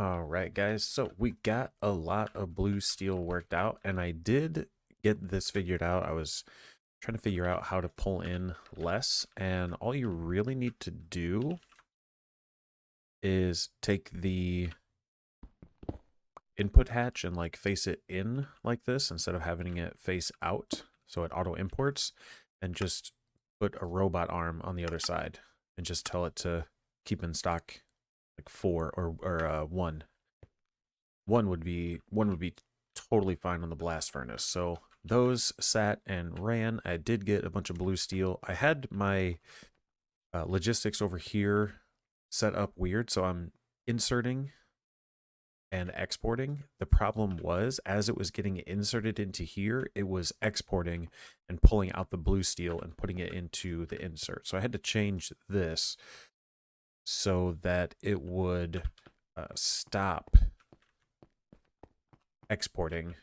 All right, guys. So we got a lot of blue steel worked out, and I did get this figured out. I was trying to figure out how to pull in less, and all you really need to do is take the input hatch and like face it in like this instead of having it face out so it auto imports, and just put a robot arm on the other side and just tell it to keep in stock like four or one. One would be totally fine on the blast furnace. So those sat and ran. I did get a bunch of blue steel. I had my logistics over here set up weird, so I'm inserting and exporting. The problem was, as it was getting inserted into here, it was exporting and pulling out the blue steel and putting it into the insert. So I had to change this so that it would stop exporting,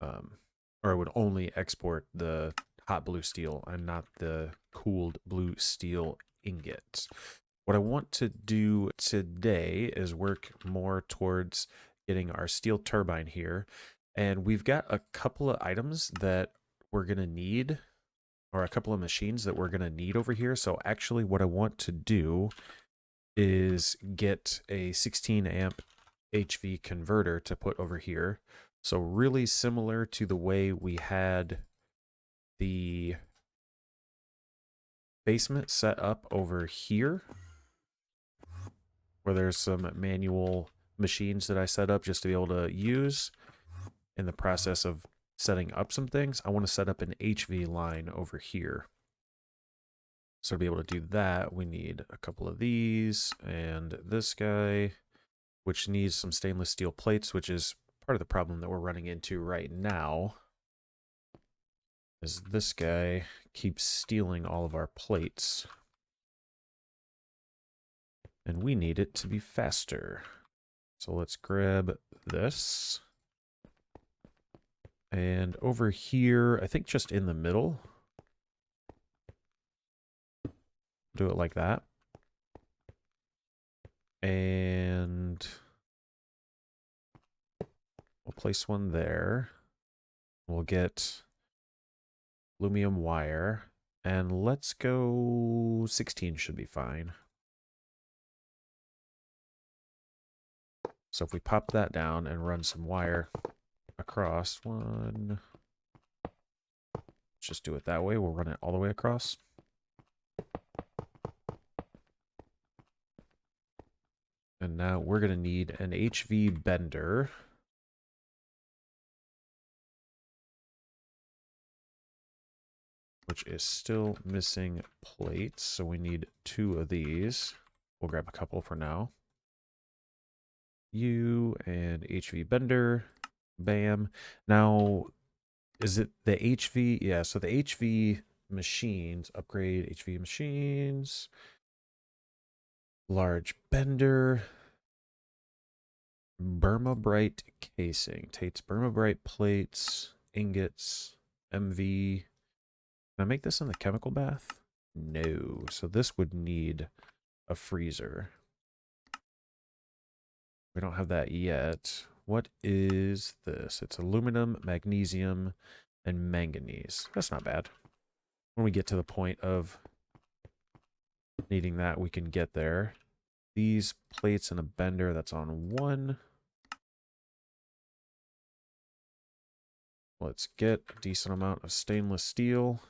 or it would only export the hot blue steel and not the cooled blue steel ingots. What I want to do today is work more towards getting our steel turbine here. And we've got a couple of items that we're going to need, or a couple of machines that we're going to need over here. So actually what I want to do is get a 16 amp HV converter to put over here. So really similar to the way we had the basement set up over here, where there's some manual machines that I set up just to be able to use in the process of setting up some things. I want to set up an HV line over here. So to be able to do that, we need a couple of these and this guy, which needs some stainless steel plates, which is part of the problem that we're running into right now, is this guy keeps stealing all of our plates. And we need it to be faster. So let's grab this. And over here, I think just in the middle, do it like that. And we'll place one there. We'll get aluminum wire. And let's go 16 should be fine. So if we pop that down and run some wire across one, just do it that way. We'll run it all the way across. And now we're going to need an HV bender. Which is still missing plates, so we need 2 of these. We'll grab a couple for now. U and HV bender. Bam. Now, is it the HV? Yeah, so the HV machines, upgrade HV machines. Large bender. Burma Bright casing. Tate's Burma Bright plates, ingots, MV. Can I make this in the chemical bath? No. So this would need a freezer. We don't have that yet. What is this? It's aluminum, magnesium, and manganese. That's not bad. When we get to the point of needing that, we can get there. These plates and a bender, that's on 1. Let's get a decent amount of stainless steel.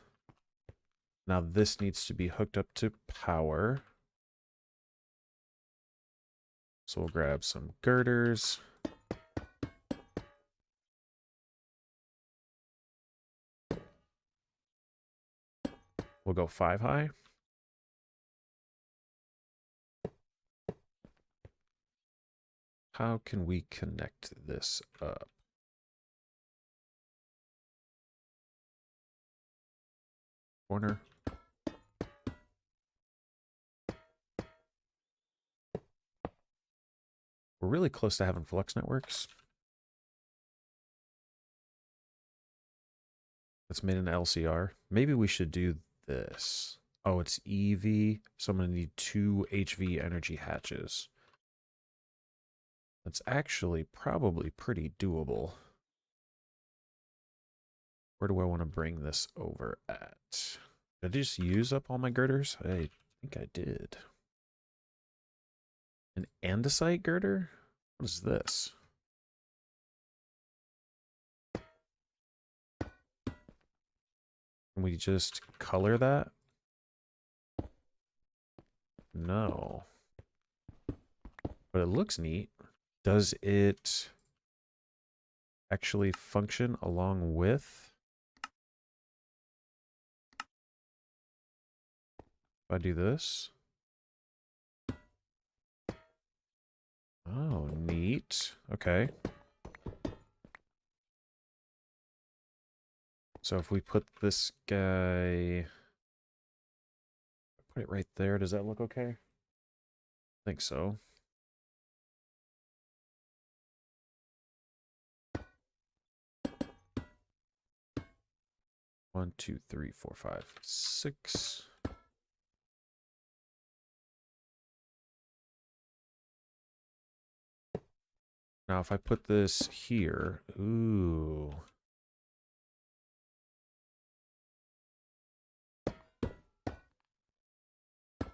Now this needs to be hooked up to power. So we'll grab some girders. We'll go 5 high. How can we connect this up? Corner. We're really close to having flux networks. That's made an LCR. Maybe we should do this. Oh, it's EV. So I'm going to need 2 HV energy hatches. That's actually probably pretty doable. Where do I want to bring this over at? Did I just use up all my girders? I think I did. An andesite girder? What is this? Can we just color that? No. But it looks neat. Does it actually function along with? If I do this? Oh, neat. Okay. So if we put this guy, put it right there, does that look okay? I think so. One, two, three, four, five, six. Now if I put this here, ooh.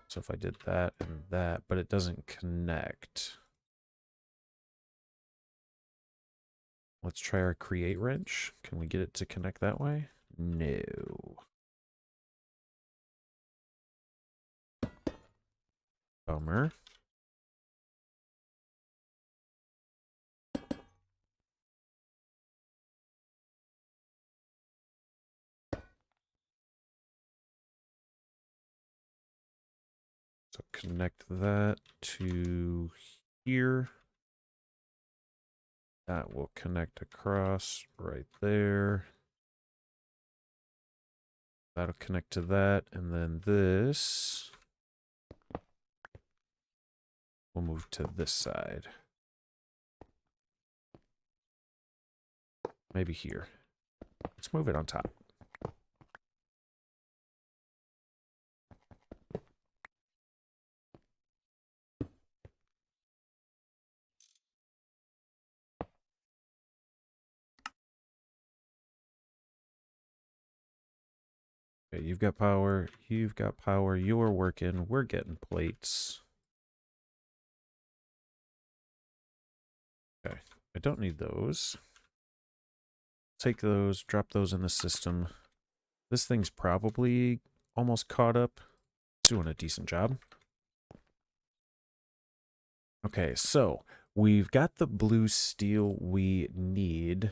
So if I did that and that, but it doesn't connect. Let's try our create wrench. Can we get it to connect that way? No. Bummer. So connect that to here. That will connect across right there. That'll connect to that. And then this will move to this side. Maybe here. Let's move it on top. Okay, you've got power. You've got power. You're working. We're getting plates. Okay, I don't need those. Take those, drop those in the system. This thing's probably almost caught up. It's doing a decent job. Okay, so we've got the blue steel we need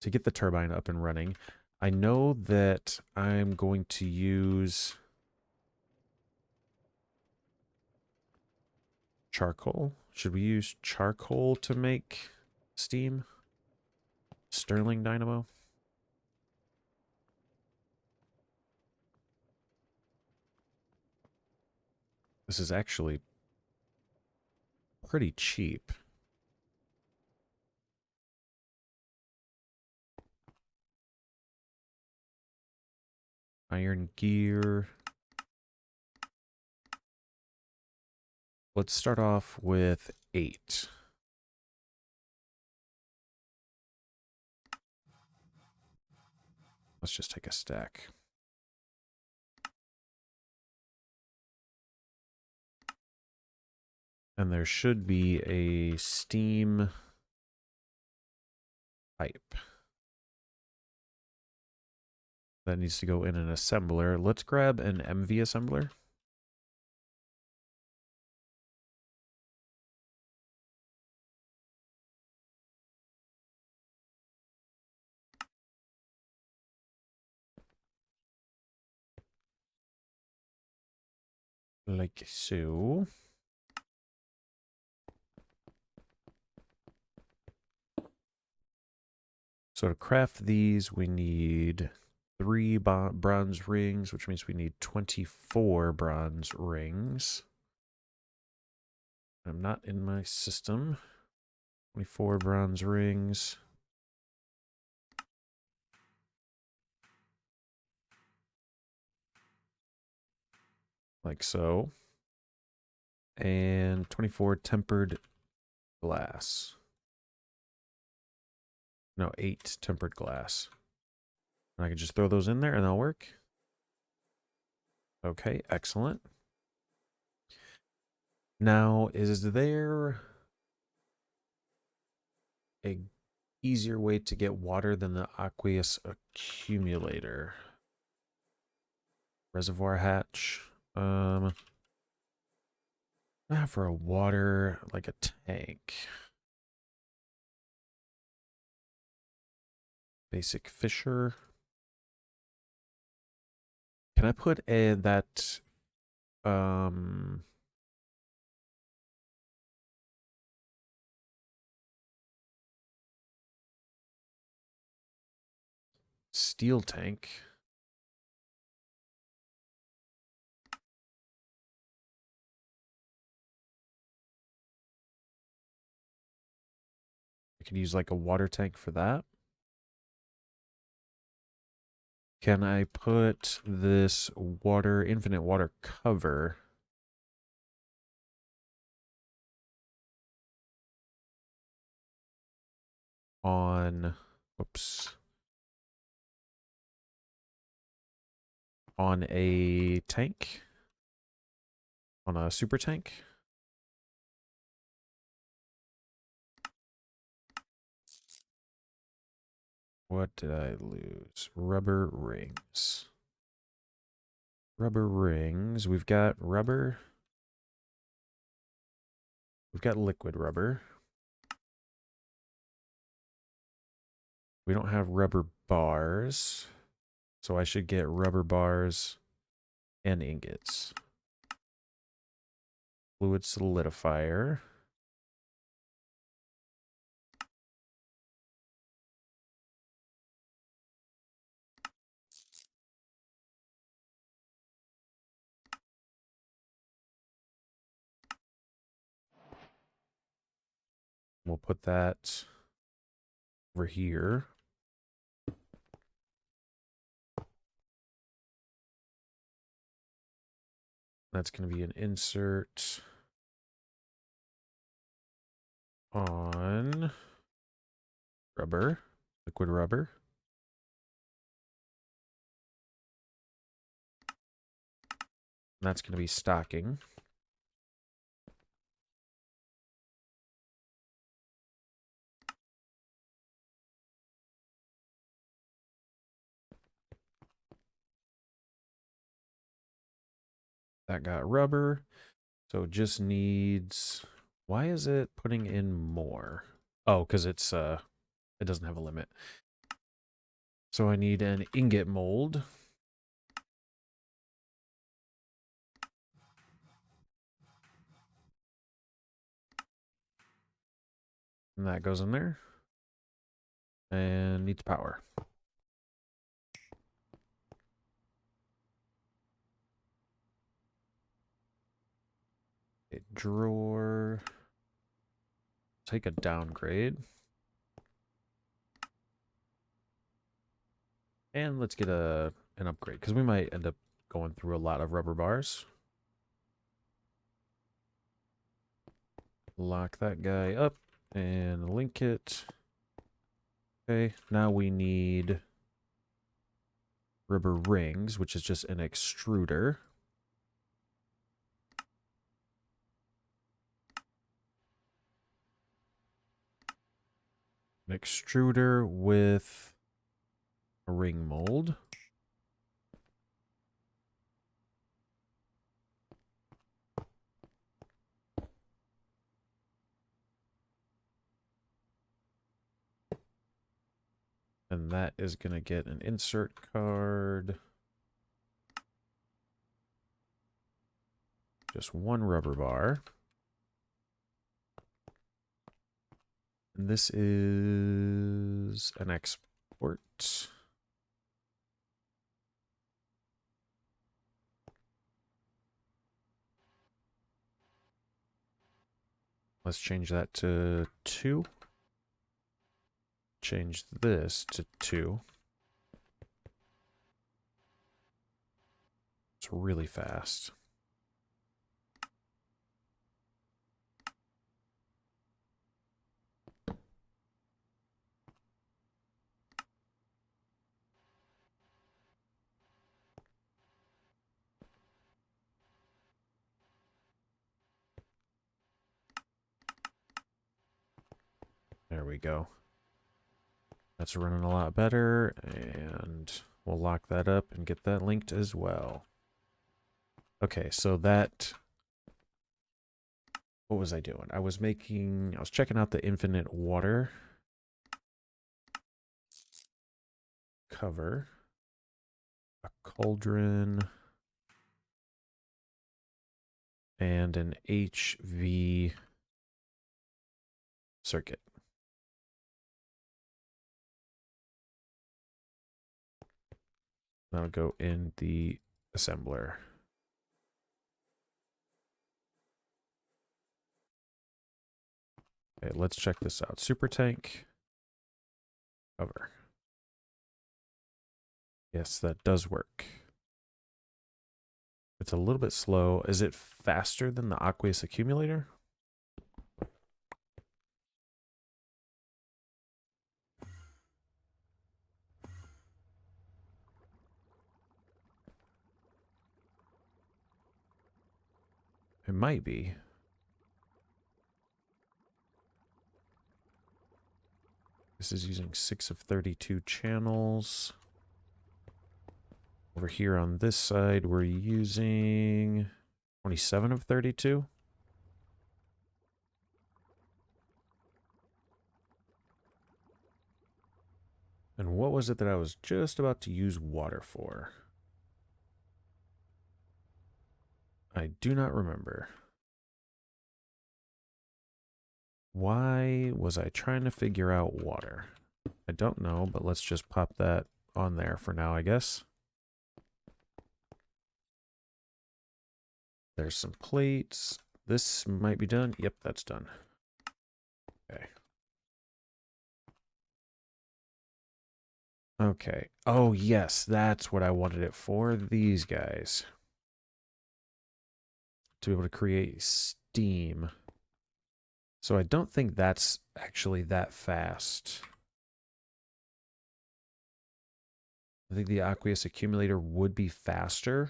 to get the turbine up and running. I know that I'm going to use charcoal. Should we use charcoal to make steam? Stirling dynamo? This is actually pretty cheap. Iron gear. Let's start off with 8. Let's just take a stack. And there should be a steam pipe that needs to go in an assembler. Let's grab an MV assembler. Like so. So to craft these, we need 3 bronze rings, which means we need 24 bronze rings. I'm not in my system. 24 bronze rings. Like so. And 24 tempered glass. No, 8 tempered glass. And I can just throw those in there and they'll work. Okay, excellent. Now, is there a easier way to get water than the aqueous accumulator? Reservoir hatch. For a water, like a tank. Basic fisher. Can I put that steel tank? I could use like a water tank for that. Can I put this infinite water cover on, on a tank? On a super tank? What did I lose? Rubber rings. Rubber rings. We've got rubber. We've got liquid rubber. We don't have rubber bars. So I should get rubber bars and ingots. Fluid solidifier. We'll put that over here. That's going to be an insert on rubber, liquid rubber. And that's going to be stocking. That got rubber. So it just needs, why is it putting in more? Oh, because it doesn't have a limit. So I need an ingot mold. And that goes in there. And needs power. A drawer. Take a downgrade. And let's get an upgrade, because we might end up going through a lot of rubber bars. Lock that guy up and link it. Okay, now we need rubber rings, which is just an extruder. An extruder with a ring mold. And that is going to get an insert card. Just one rubber bar. And this is an export. Let's change that to 2. Change this to 2. It's really fast. There we go. That's running a lot better, and we'll lock that up and get that linked as well. Okay, so that... What was I doing? I was checking out the infinite water cover, a cauldron, and an HV circuit. That'll go in the assembler. Okay, let's check this out. Super tank cover. Yes, that does work. It's a little bit slow. Is it faster than the aqueous accumulator? It might be. This is using 6 of 32 channels. Over here on this side, we're using 27 of 32. And what was it that I was just about to use water for? I do not remember. Why was I trying to figure out water? I don't know, but let's just pop that on there for now, I guess. There's some plates. This might be done. Yep, that's done. Okay. Okay. Oh, yes, that's what I wanted it for. These guys. To be able to create steam. So I don't think that's actually that fast. I think the aqueous accumulator would be faster.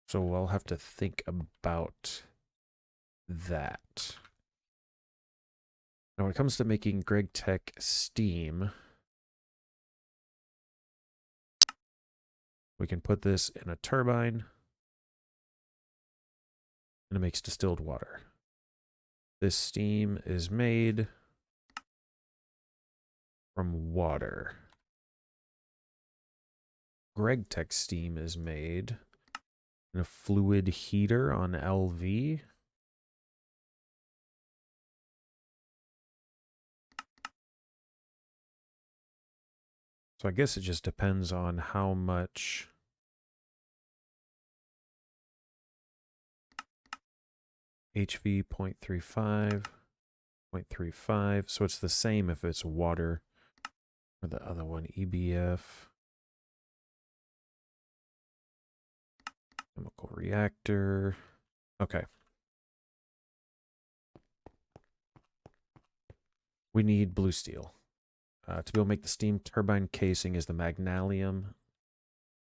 So we'll have to think about that. Now when it comes to making Greg Tech steam, we can put this in a turbine and it makes distilled water. This steam is made from water. Greg Tech steam is made in a fluid heater on LV. So I guess it just depends on how much HV 0.35, 0.35. So it's the same if it's water or the other one, EBF. Chemical reactor. Okay. We need blue steel. To be able to make the steam turbine casing is the magnesium.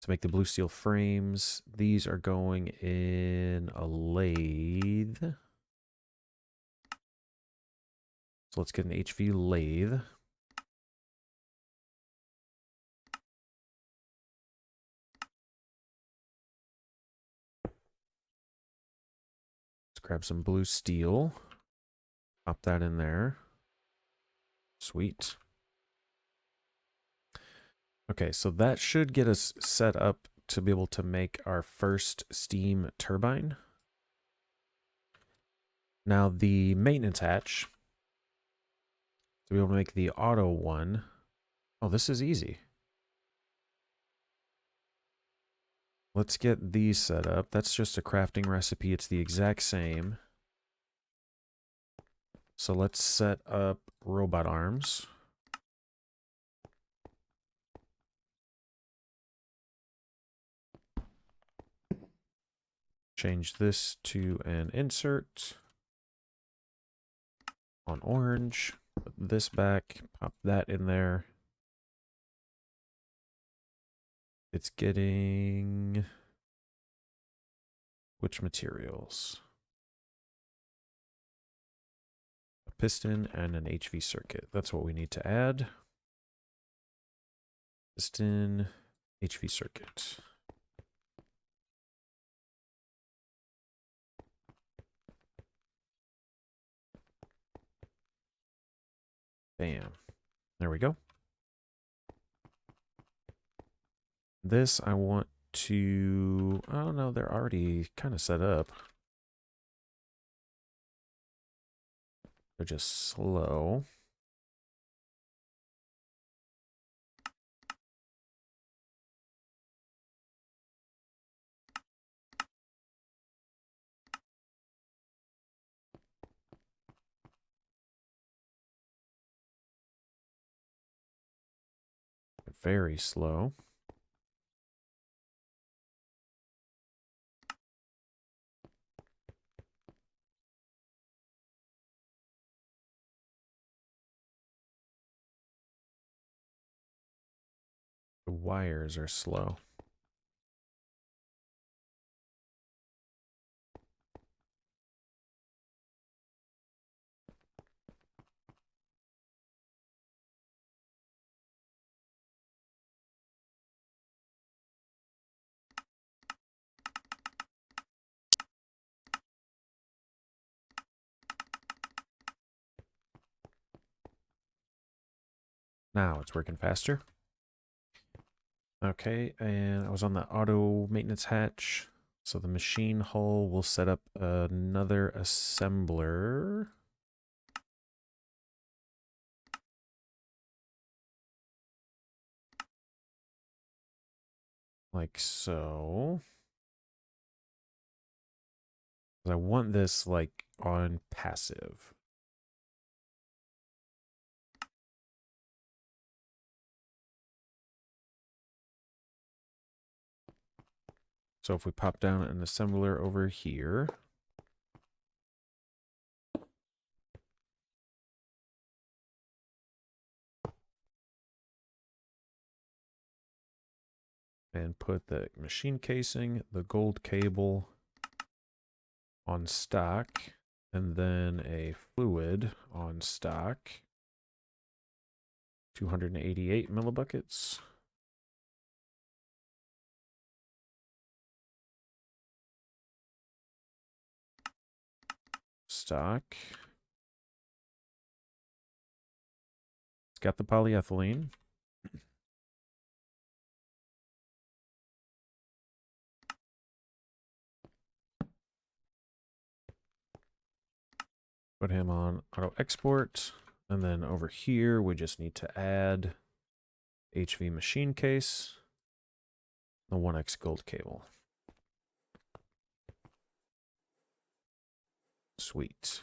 To make the blue steel frames, these are going in a lathe. So let's get an HV lathe. Let's grab some blue steel. Pop that in there. Sweet. Okay, so that should get us set up to be able to make our first steam turbine. Now the maintenance hatch, to be able to make the auto one. Oh, this is easy. Let's get these set up. That's just a crafting recipe. It's the exact same. So let's set up robot arms. Change this to an insert on orange. Put this back, pop that in there. It's getting Which materials? A piston and an HV circuit. That's what we need to add. Piston, HV circuit. Bam. There we go. This I want to, oh no, they're already kind of set up. They're just slow. Very slow. The wires are slow. Now it's working faster. Okay, and I was on the auto maintenance hatch. So the machine hull will set up another assembler. Like so. I want this like on passive. So if we pop down an assembler over here, and put the machine casing, the gold cable on stock, and then a fluid on stock, 288 millibuckets. Stock. It's got the polyethylene. Put him on auto export. And then over here, we just need to add HV machine case, the 1X gold cable. Sweet.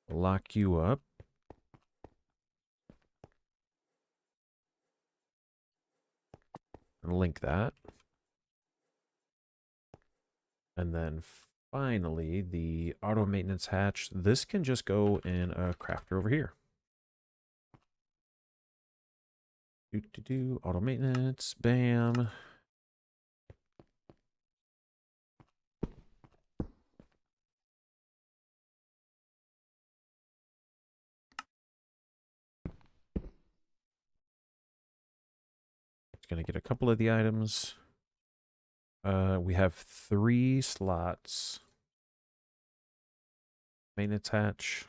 Lock you up. And link that. And then finally, the auto maintenance hatch. This can just go in a crafter over here. Auto maintenance, bam. It's gonna get a couple of the items. We have 3 slots. Maintenance hatch,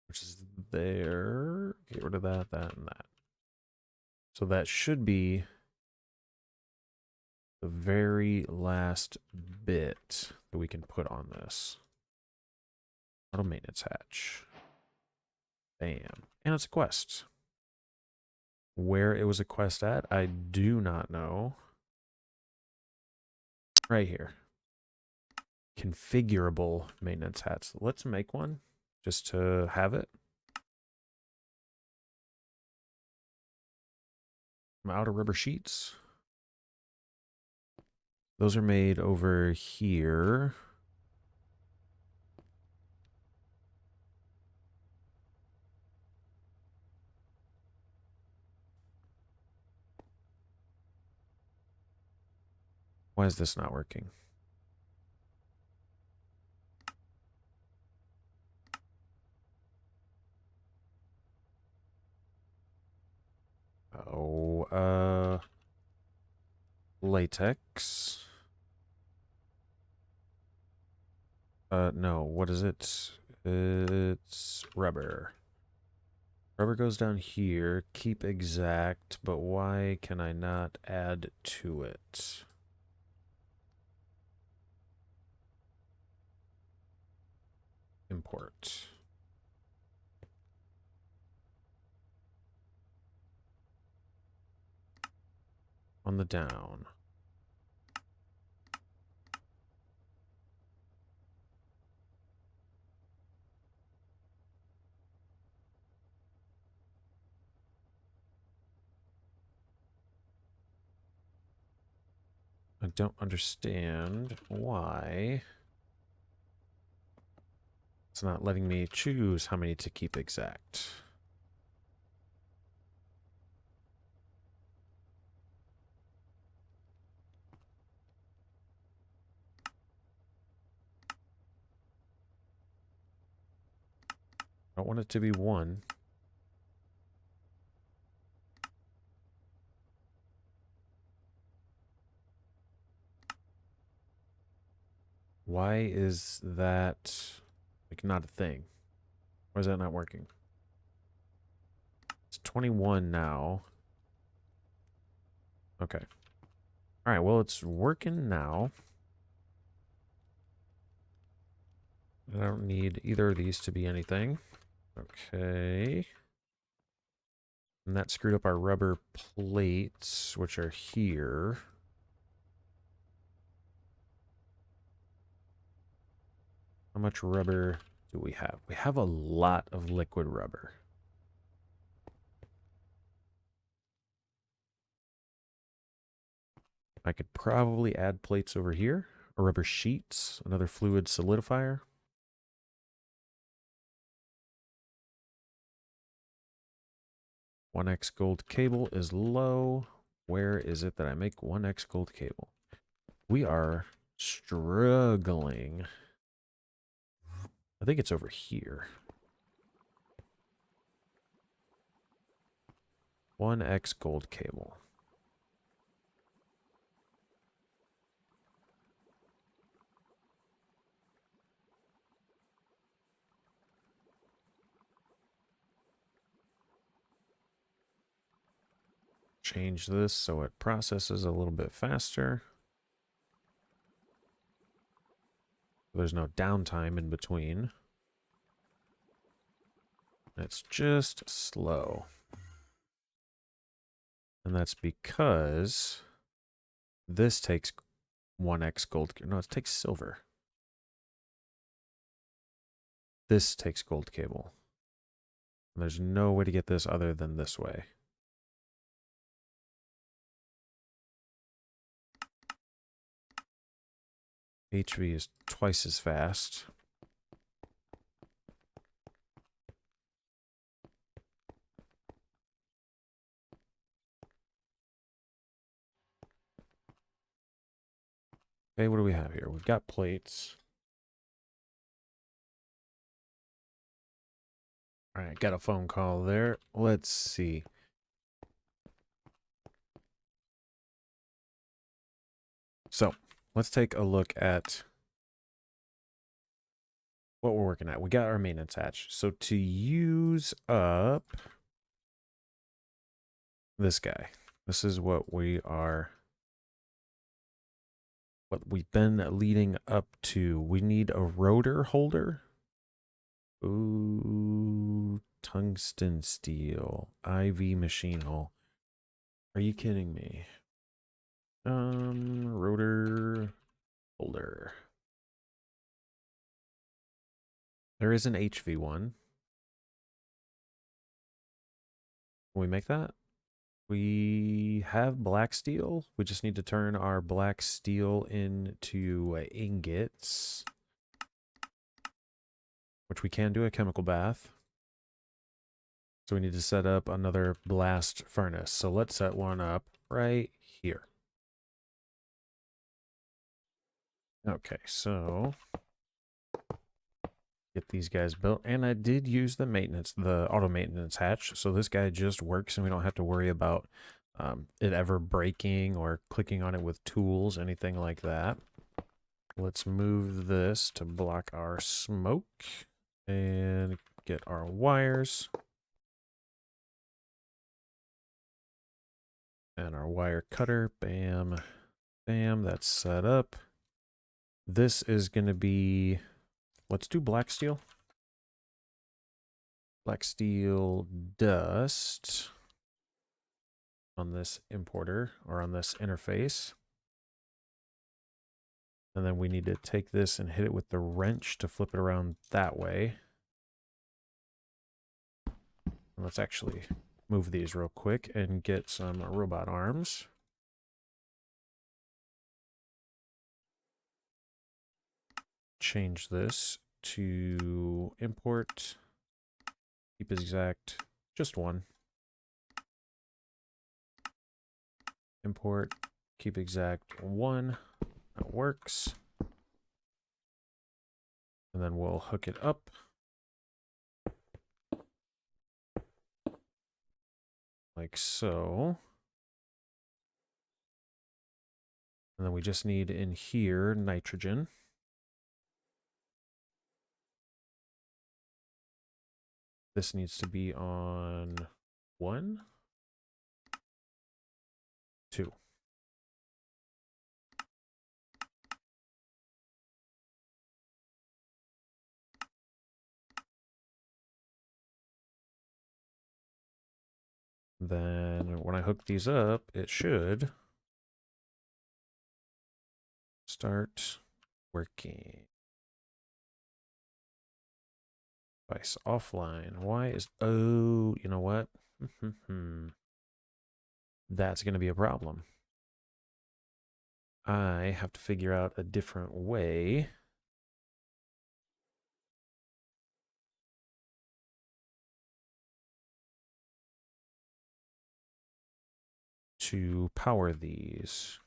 which is there. Get rid of that, that, and that. So that should be the very last bit that we can put on this. Auto maintenance hatch. Bam. And it's a quest. Where it was a quest at, I do not know. Right here. Configurable maintenance hats. Let's make one just to have it. Some outer rubber sheets. Those are made over here. Why is this not working? Oh, latex. No, what is it? It's rubber. Rubber goes down here. Keep exact, but why can I not add to it? Import. On the down. I don't understand why it's not letting me choose how many to keep exact. I don't want it to be one. Why is that like not a thing? Why is that not working? It's 21 now. Okay. All right, well, it's working now. I don't need either of these to be anything. Okay. And that screwed up our rubber plates, which are here. How much rubber do we have? We have a lot of liquid rubber. I could probably add plates over here, or rubber sheets, another fluid solidifier. One X gold cable is low. Where is it that I make 1X gold cable? We are struggling. I think it's over here. 1X gold cable. Change this so it processes a little bit faster. There's no downtime in between. It's just slow. And that's because this takes 1X gold. No, it takes silver. This takes gold cable. And there's no way to get this other than this way. HV is twice as fast. Okay, what do we have here? We've got plates. All right, got a phone call there. Let's see. So, let's take a look at what we're working at. We got our maintenance hatch. So to use up this guy, this is what we've been leading up to. We need a rotor holder. Ooh, tungsten steel, IV machine hull. Are you kidding me? Rotor holder. There is an HV one. Can we make that? We have black steel. We just need to turn our black steel into ingots, which we can do a chemical bath. So we need to set up another blast furnace. So let's set one up right here. Okay, so get these guys built. And I did use the auto maintenance hatch. So this guy just works and we don't have to worry about it ever breaking or clicking on it with tools, anything like that. Let's move this to block our smoke and get our wires. And our wire cutter, bam, bam, that's set up. This is going to be, let's do black steel. Black steel dust on this importer or on this interface. And then we need to take this and hit it with the wrench to flip it around that way. And let's actually move these real quick and get some robot arms. Change this to import. Keep it exact, just one. Import, keep exact one. That works. And then we'll hook it up. Like so. And then we just need in here nitrogen. This needs to be on 1, 2. Then when I hook these up, it should start working. Device offline. Why is... Oh, you know what? That's going to be a problem. I have to figure out a different way to power these.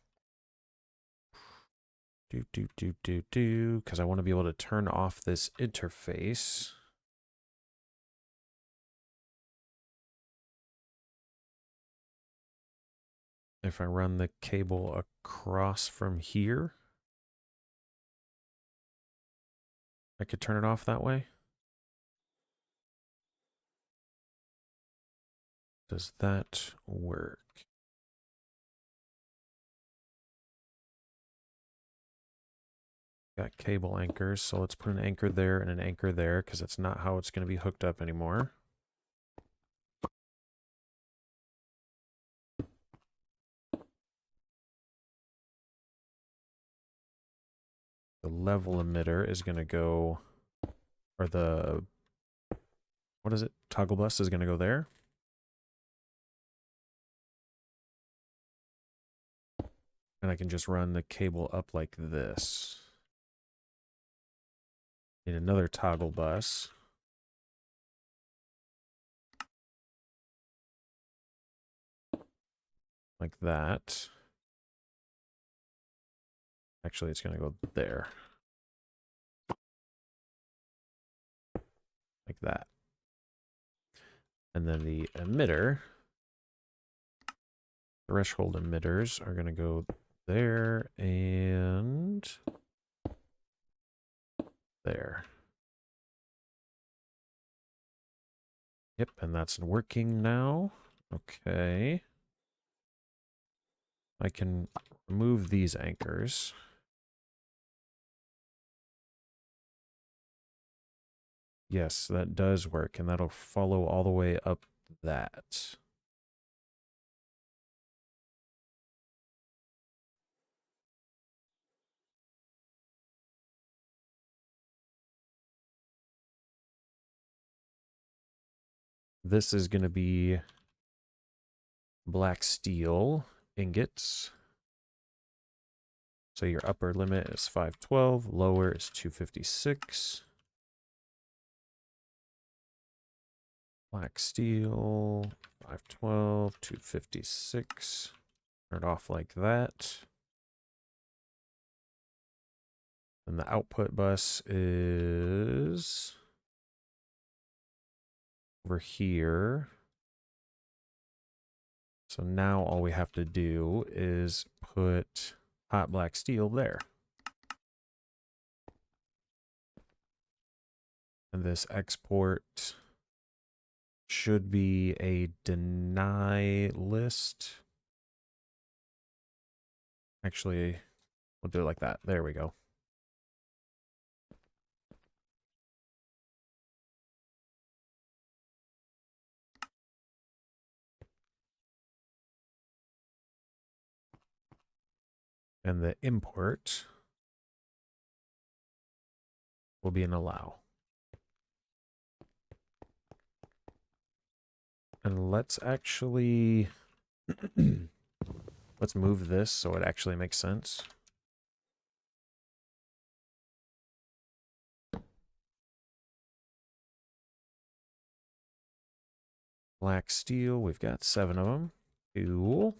Because I want to be able to turn off this interface. If I run the cable across from here, I could turn it off that way. Does that work? Got cable anchors, so let's put an anchor there and an anchor there because it's not how it's going to be hooked up anymore. The level emitter is going to go, or the, what is it? Toggle bus is going to go there. And I can just run the cable up like this. Need another toggle bus. Like that. Actually, it's going to go there. Like that. And then the emitter, threshold emitters are going to go there and there. Yep, and that's working now. Okay. I can remove these anchors. Yes, that does work, and that'll follow all the way up that. This is going to be black steel ingots. So your upper limit is 512, lower is 256. Black steel, 512, 256. Turn it off like that. And the output bus is over here. So now all we have to do is put hot black steel there. And this export should be a deny list. Actually, we'll do it like that. There we go. And the import will be an allow. And let's actually let's move this so it actually makes sense. Black steel, we've got 7 of them. Cool.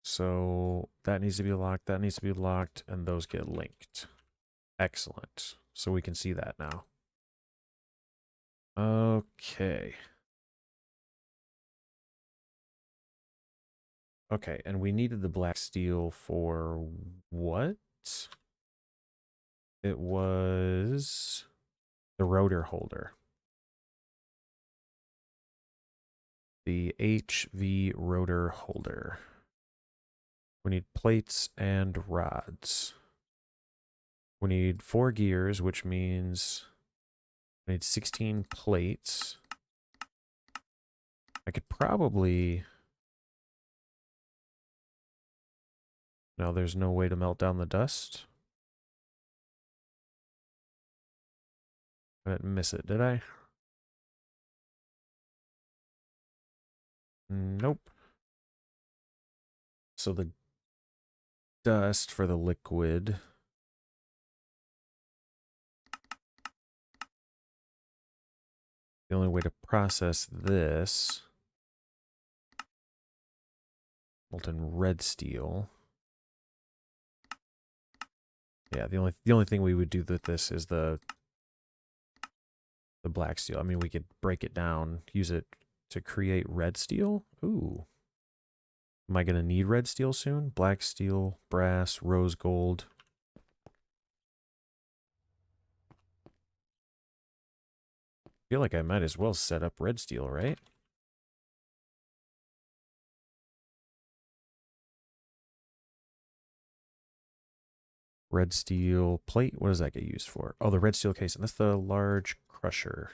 So that needs to be locked, that needs to be locked, and those get linked. Excellent. So we can see that now. Okay. Okay, and we needed the black steel for what? It was the rotor holder. The HV rotor holder. We need plates and rods. We need 4 gears, which means I need 16 plates. I could probably... No, there's no way to melt down the dust. I didn't miss it, did I? Nope. So the dust for the liquid... The only way to process this... molten red steel... Yeah, the only thing we would do with this is the black steel. I mean, we could break it down, use it to create red steel. Ooh. Am I going to need red steel soon? Black steel, brass, rose gold. I feel like I might as well set up red steel, right? Red steel plate. What does that get used for? Oh, the red steel case. And that's the large crusher.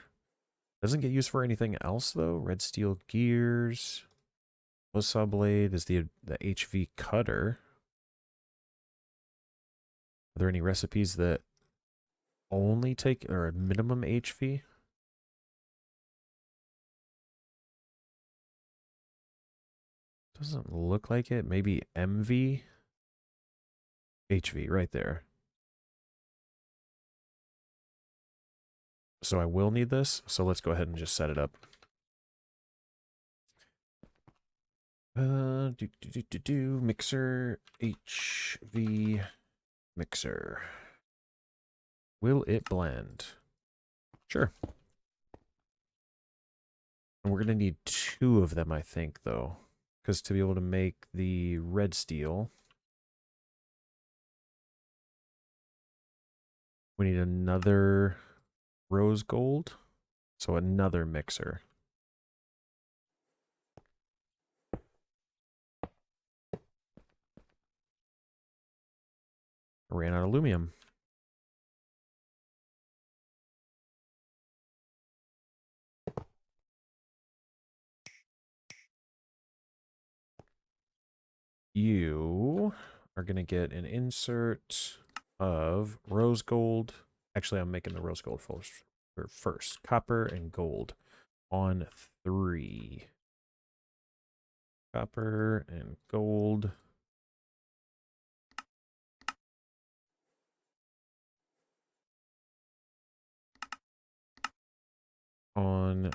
Doesn't get used for anything else, though. Red steel gears. Buzzsaw blade is the HV cutter. Are there any recipes that only take, or a minimum HV? Doesn't look like it. Maybe MV? HV, right there. So I will need this, so let's go ahead and just set it up. Mixer, HV, mixer. Will it blend? Sure. And we're going to need 2 of them, I think, though. Because to be able to make the red steel, we need another rose gold. So another mixer. I ran out of aluminum. You are going to get an insert of rose gold. Actually, I'm making the rose gold first. Copper and gold on 3. Copper and gold. On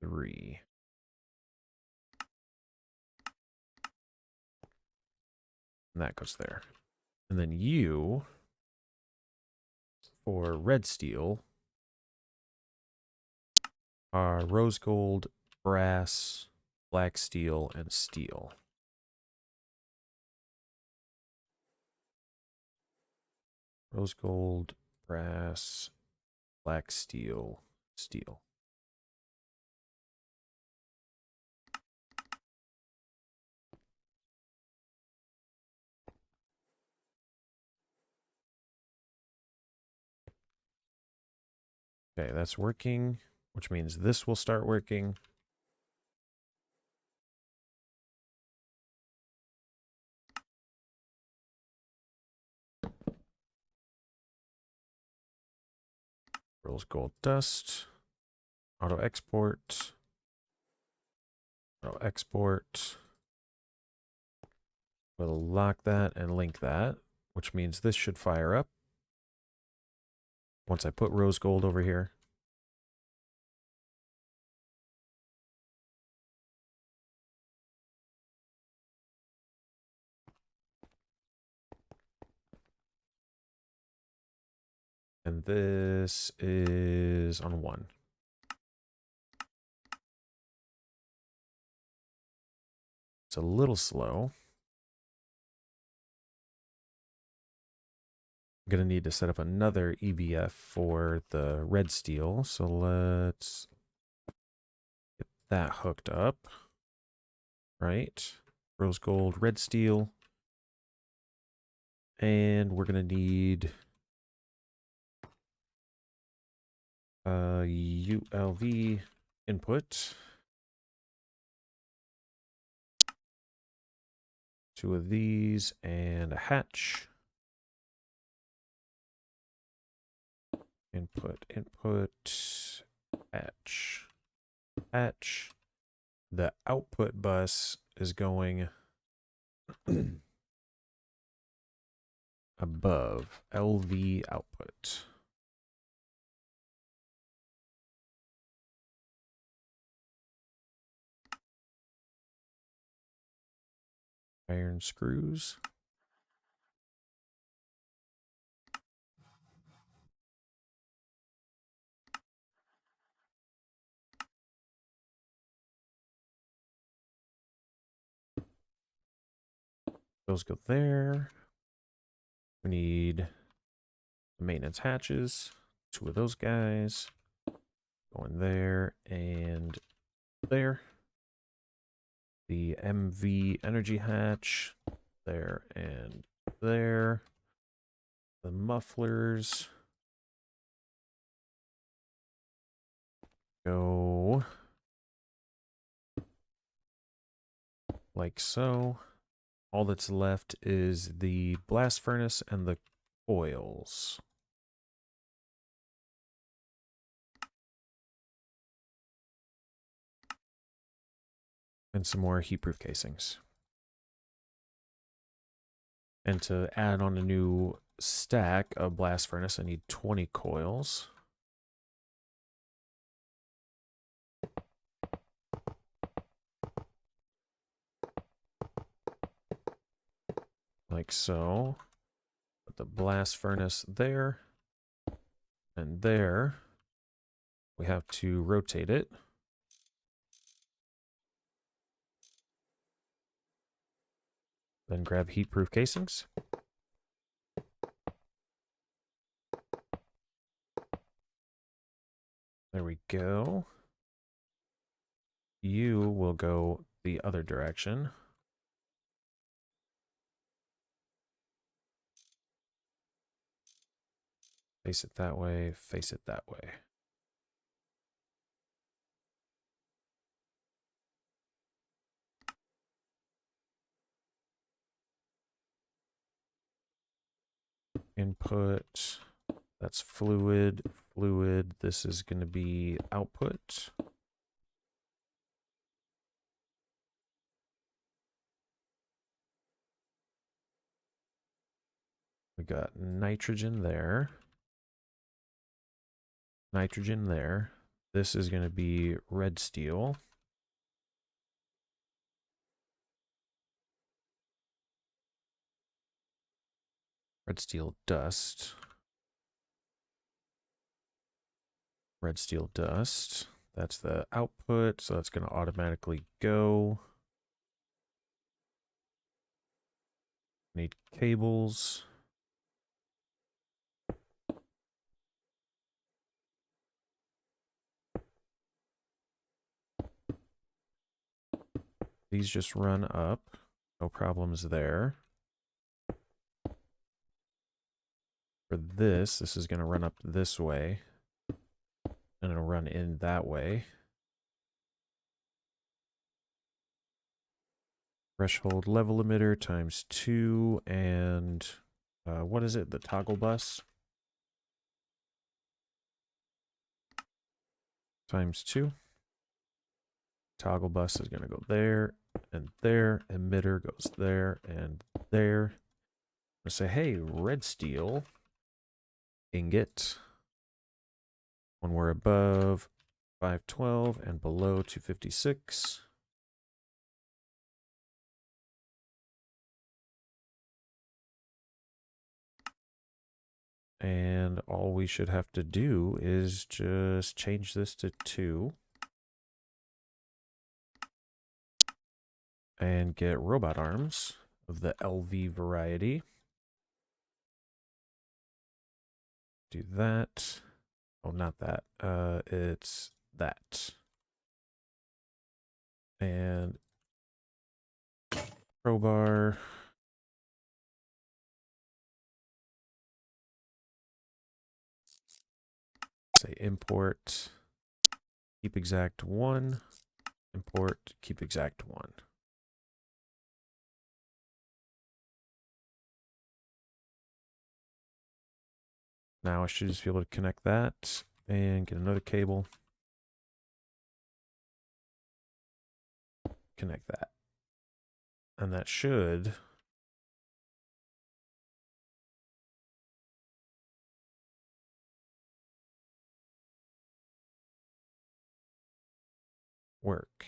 3. And that goes there. And then you, for red steel, are rose gold, brass, black steel, and steel. Rose gold, brass, black steel, steel. Okay, that's working, which means this will start working. Rose gold dust, auto export, auto export. We'll lock that and link that, which means this should fire up once I put rose gold over here. And this is on 1. It's a little slow. I'm going to need to set up another EBF for the red steel. So let's get that hooked up. Right. Rose gold, red steel. And we're going to need ULV input. 2 of these and a hatch. Input, hatch, hatch. The output bus is going above LV output. Iron screws. Those go there. We need the maintenance hatches. 2 of those guys. Going there and there. The MV energy hatch. There and there. The mufflers go like so. All that's left is the blast furnace and the coils. And some more heat-proof casings. And to add on a new stack of blast furnace, I need 20 coils. Like so. Put the blast furnace there. And there. We have to rotate it. Then grab heat-proof casings. There we go. You will go the other direction. Face it that way, face it that way. Input, that's fluid, fluid. This is going to be output. We got nitrogen there. Nitrogen there. This is going to be red steel. Red steel dust. Red steel dust. That's the output, so that's going to automatically go. Need cables. These just run up. No problems there. For this is going to run up this way. And it'll run in that way. Threshold level emitter times 2. And what is it? The toggle bus? Times 2. Toggle bus is going to go there and there. Emitter goes there and there. I'm going to say, hey, red steel ingot. When we're above 512 and below 256. And all we should have to do is just change this to 2. And get robot arms of the LV variety. Do that. Oh, not that. It's that. And crowbar. Say import. Keep exact 1. Import. Keep exact 1. Now I should just be able to connect that and get another cable. Connect that. And that should work.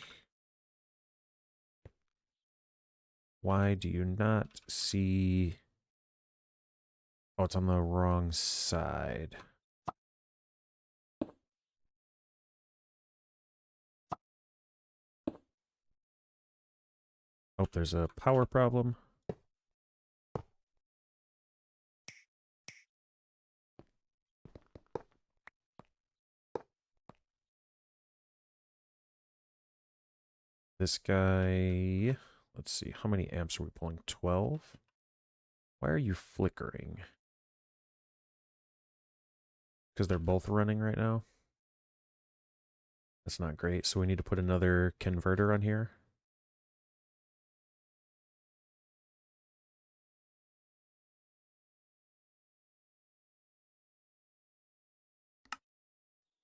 Why do you not see... Oh, it's on the wrong side. Oh, there's a power problem. This guy, let's see, how many amps are we pulling? 12? Why are you flickering? Because they're both running right now? That's not great. So we need to put another converter on here.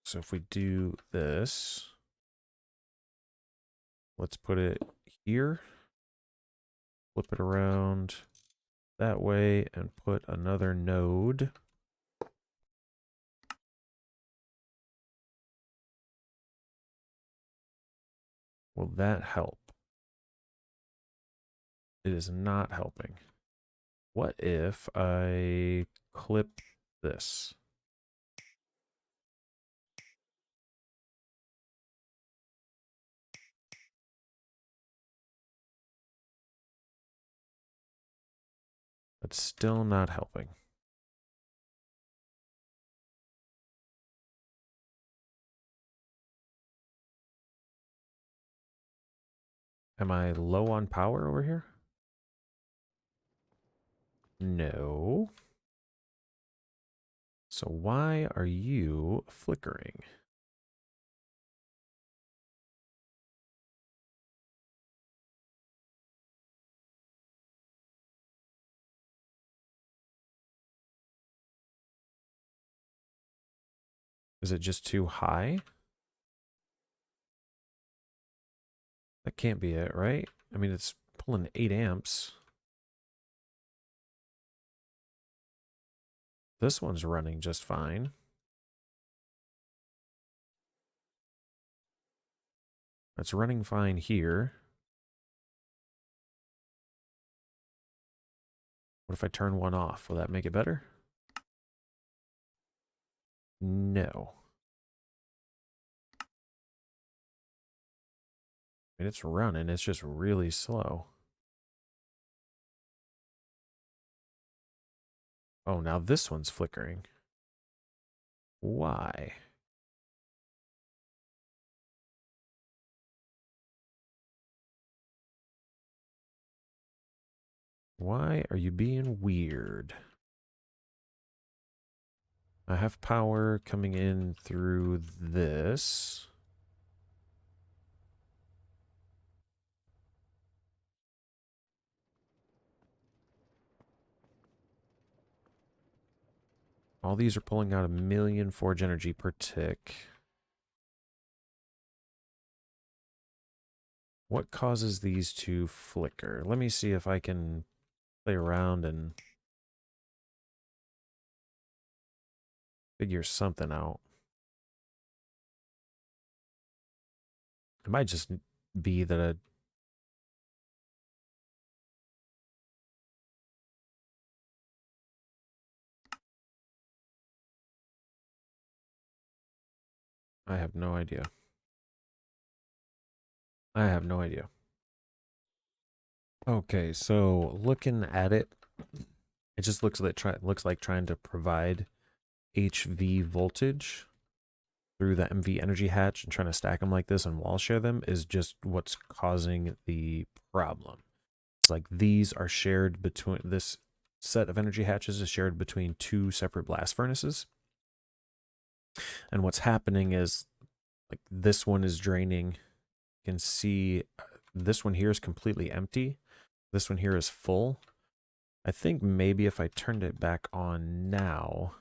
So if we do this, let's put it here, flip it around that way, and put another node. Will that help? It is not helping. What if I clip this? That's still not helping. Am I low on power over here? No. So why are you flickering? Is it just too high? That can't be it, right? I mean, it's pulling 8 amps. This one's running just fine. It's running fine here. What if I turn one off? Will that make it better? No. I mean, it's running. It's just really slow. Oh, now this one's flickering. Why? Why are you being weird? I have power coming in through this. All these are pulling out 1,000,000 forge energy per tick. What causes these to flicker? Let me see if I can play around and figure something out. It might just be that I have no idea. I have no idea. Okay, so looking at it, it just looks like trying to provide HV voltage through the MV energy hatch and trying to stack them like this and wall share them is just what's causing the problem. It's like these are shared between this set of energy hatches is shared between two separate blast furnaces. And what's happening is like this one is draining. You can see this one here is completely empty. This one here is full. I think maybe if I turned it back on now,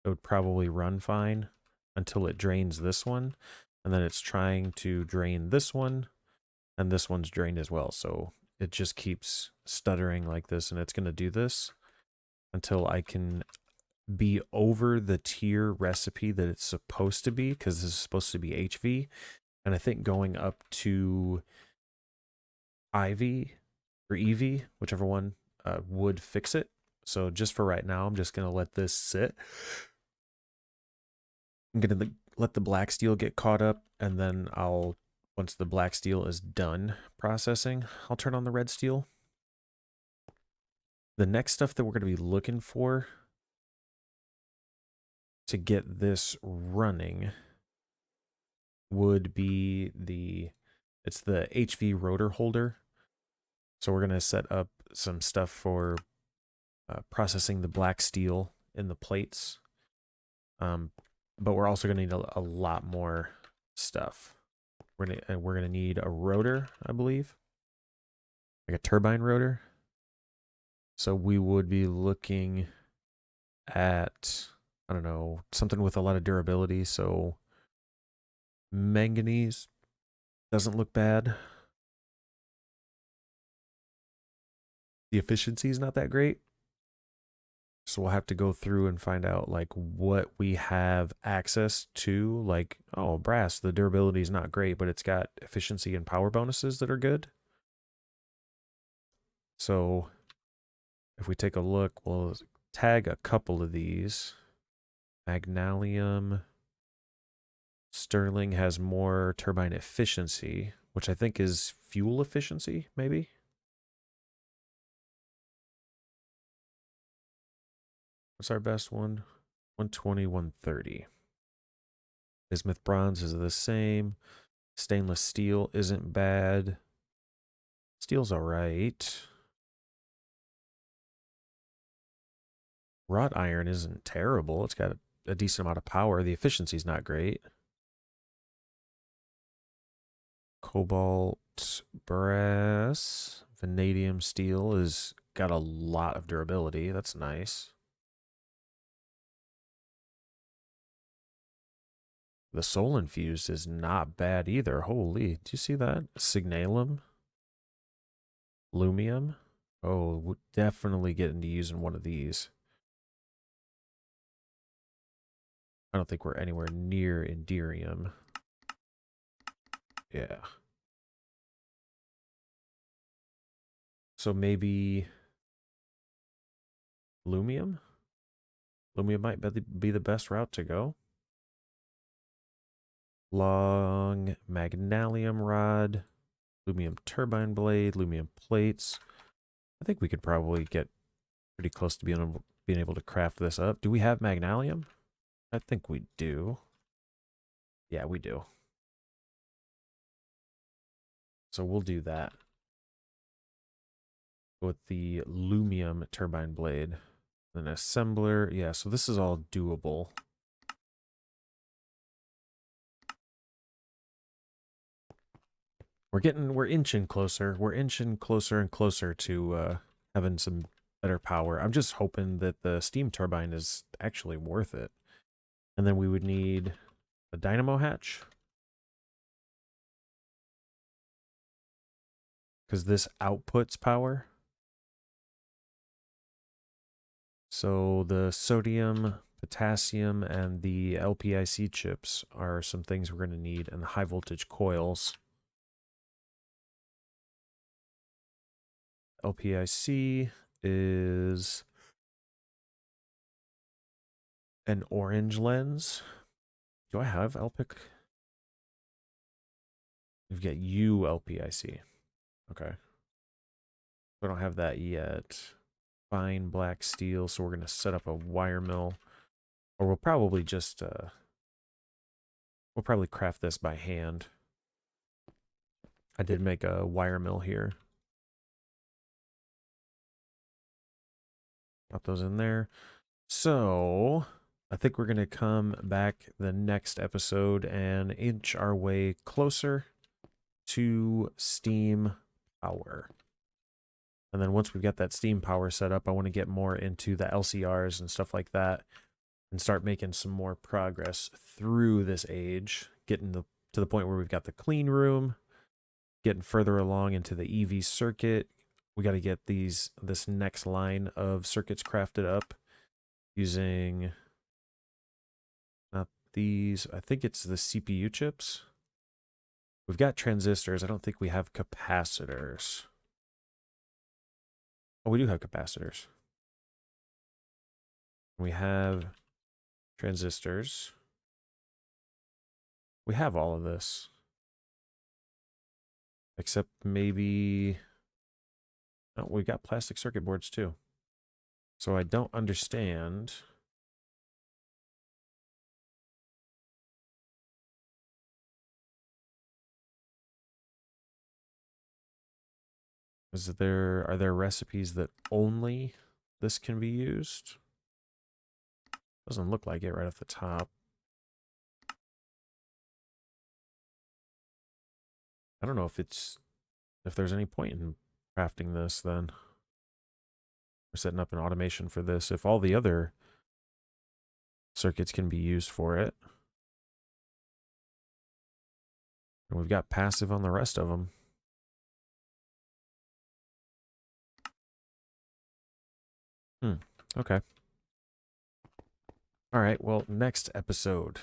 it would probably run fine until it drains this one. And then it's trying to drain this one, and this one's drained as well. So it just keeps stuttering like this, and it's going to do this until I can be over the tier recipe that it's supposed to be, because this is supposed to be HV. And I think going up to IV or EV, whichever one, would fix it. So just for right now, I'm just going to let this sit. I'm going to let the black steel get caught up, and then once the black steel is done processing, I'll turn on the red steel. The next stuff that we're going to be looking for to get this running would be it's the HV rotor holder. So we're going to set up some stuff for processing the black steel in the plates. But we're also going to need a lot more stuff. We're gonna need a rotor, I believe, like a turbine rotor. So we would be looking at, I don't know, something with a lot of durability. So manganese doesn't look bad. The efficiency is not that great. So we'll have to go through and find out like what we have access to. Like, oh, brass, the durability is not great, but it's got efficiency and power bonuses that are good. So if we take a look, we'll tag a couple of these. Magnalium. Sterling has more turbine efficiency, which I think is fuel efficiency, maybe? What's our best one? 120, 130. Bismuth bronze is the same. Stainless steel isn't bad. Steel's all right. Wrought iron isn't terrible. It's got a decent amount of power. The efficiency's not great. Cobalt brass. Vanadium steel is got a lot of durability. That's nice. The soul infused is not bad either. Holy, do you see that? Signalum. Lumium. Oh, we'll definitely get into using one of these. I don't think we're anywhere near Enderium. Yeah. So maybe Lumium? Lumium might be the best route to go. Long magnalium rod, lumium turbine blade, lumium plates. I think we could probably get pretty close to being able to craft this up. Do we have magnalium? I think we do. Yeah, we do. So we'll do that. With the lumium turbine blade. An assembler. Yeah, so this is all doable. We're inching closer. We're inching closer and closer to having some better power. I'm just hoping that the steam turbine is actually worth it. And then we would need a dynamo hatch. Because this outputs power. So the sodium, potassium, and the LPIC chips are some things we're going to need, and the high voltage coils. LPIC is an orange lens. Do I have LPIC? We've got ULPIC. Okay. I don't have that yet. Fine black steel, so we're going to set up a wire mill. Or we'll probably just, we'll probably craft this by hand. I did make a wire mill here. Got those in there. So, I think we're going to come back the next episode and inch our way closer to steam power. And then once we've got that steam power set up, I want to get more into the LCRs and stuff like that and start making some more progress through this age, getting to the point where we've got the clean room, getting further along into the EV circuit. We got to get this next line of circuits crafted up using not these, I think it's the CPU chips. We've got transistors. I don't think we have capacitors. Oh, we do have capacitors. We have transistors. We have all of this. Except maybe... Oh, we've got plastic circuit boards too. So I don't understand... Are there recipes that only this can be used? Doesn't look like it right off the top. I don't know if there's any point in crafting this then. We're setting up an automation for this. If all the other circuits can be used for it. And we've got passive on the rest of them. Okay. All right, well, next episode,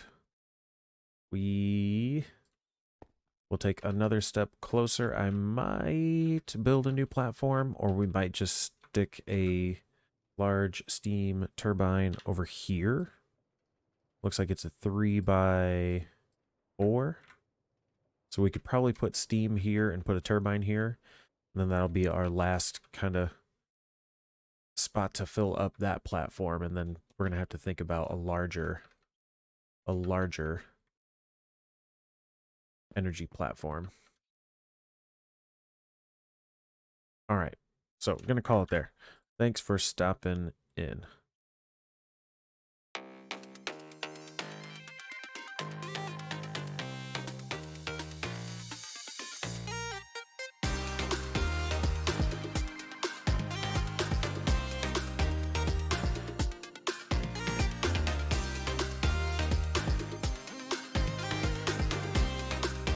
we will take another step closer. I might build a new platform, or we might just stick a large steam turbine over here. Looks like it's a 3x4. So we could probably put steam here and put a turbine here. And then that'll be our last kind of spot to fill up that platform. And then we're going to have to think about a larger energy platform. All right. So we're going to call it there. Thanks for stopping in.